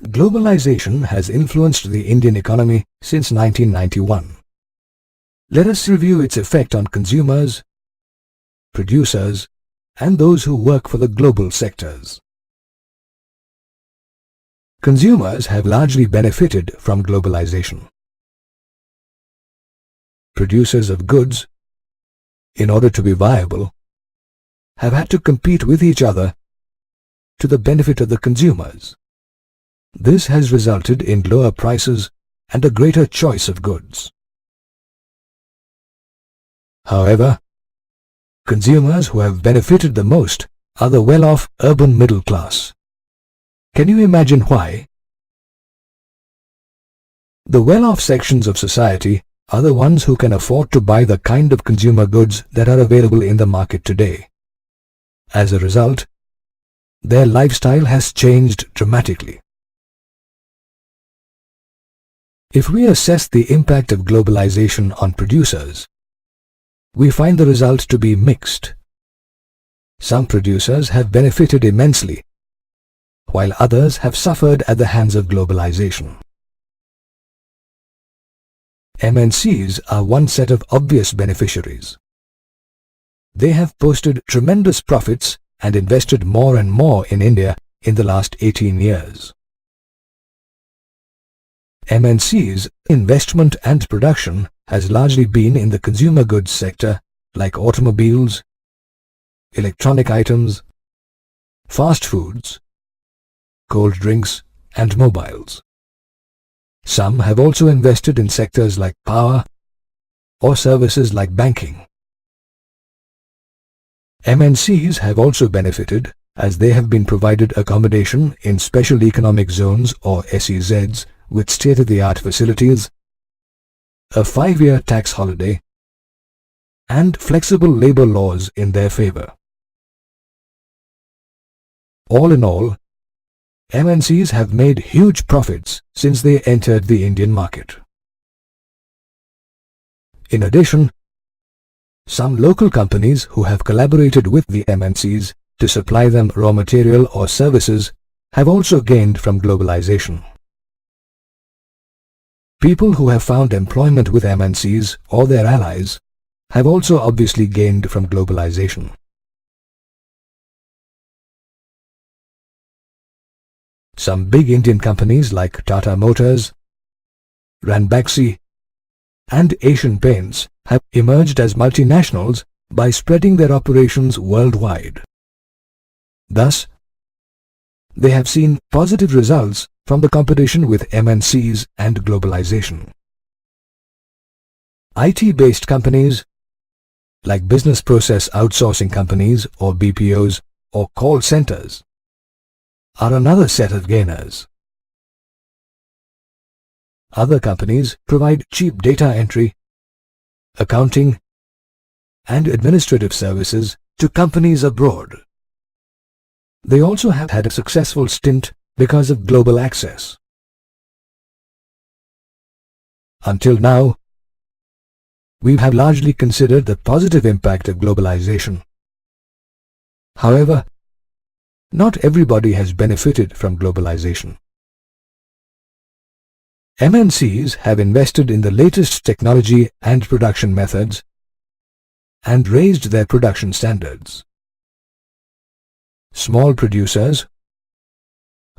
Globalization has influenced the Indian economy since 1991. Let us review its effect on consumers, producers, and those who work for the global sectors. Consumers have largely benefited from globalization. Producers of goods, in order to be viable, have had to compete with each other to the benefit of the consumers. This has resulted in lower prices and a greater choice of goods. However, consumers who have benefited the most are the well-off urban middle class. Can you imagine why? The well-off sections of society are the ones who can afford to buy the kind of consumer goods that are available in the market today. As a result, their lifestyle has changed dramatically. If we assess the impact of globalization on producers, we find the result to be mixed. Some producers have benefited immensely, while others have suffered at the hands of globalization. MNCs are one set of obvious beneficiaries. They have posted tremendous profits and invested more and more in India in the last 18 years. MNCs' investment and production has largely been in the consumer goods sector like automobiles, electronic items, fast foods, cold drinks, and mobiles. Some have also invested in sectors like power or services like banking. MNCs have also benefited as they have been provided accommodation in special economic zones or SEZs with state-of-the-art facilities, a 5-year tax holiday, and flexible labor laws in their favor. All in all, MNCs have made huge profits since they entered the Indian market. In addition, some local companies who have collaborated with the MNCs to supply them raw material or services have also gained from globalization. People who have found employment with MNCs or their allies have also obviously gained from globalization. Some big Indian companies like Tata Motors, Ranbaxy, and Asian Paints have emerged as multinationals by spreading their operations worldwide. Thus, they have seen positive results from the competition with MNCs and globalization. IT-based companies like business process outsourcing companies or BPOs or call centers are another set of gainers. Other companies provide cheap data entry, accounting, and administrative services to companies abroad. They also have had a successful stint because of global access. Until now, we have largely considered the positive impact of globalization. However, not everybody has benefited from globalization. MNCs have invested in the latest technology and production methods and raised their production standards. Small producers,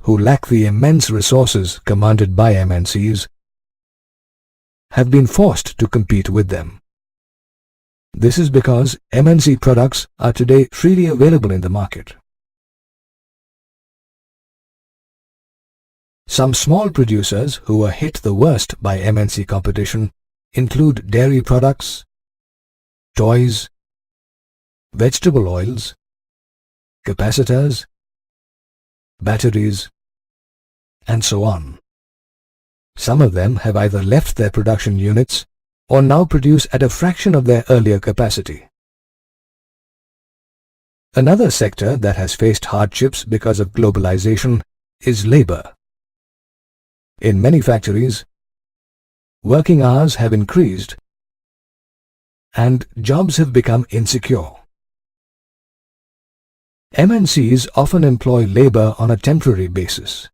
who lack the immense resources commanded by MNCs, have been forced to compete with them. This is because MNC products are today freely available in the market. Some small producers who were hit the worst by MNC competition include dairy products, toys, vegetable oils, capacitors, batteries, and so on. Some of them have either left their production units or now produce at a fraction of their earlier capacity. Another sector that has faced hardships because of globalization is labor. In many factories, working hours have increased and jobs have become insecure. MNCs often employ labor on a temporary basis.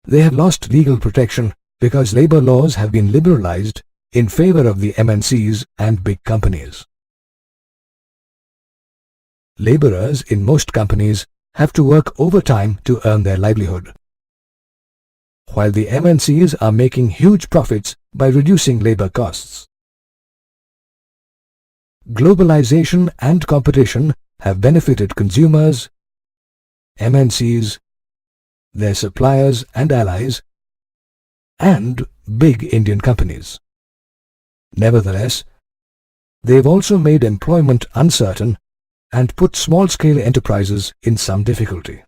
They have lost legal protection because labor laws have been liberalized in favor of the MNCs and big companies. Laborers in most companies have to work overtime to earn their livelihood, while the MNCs are making huge profits by reducing labor costs. Globalization and competition have benefited consumers, MNCs, their suppliers and allies, and big Indian companies. Nevertheless, they've also made employment uncertain and put small-scale enterprises in some difficulty.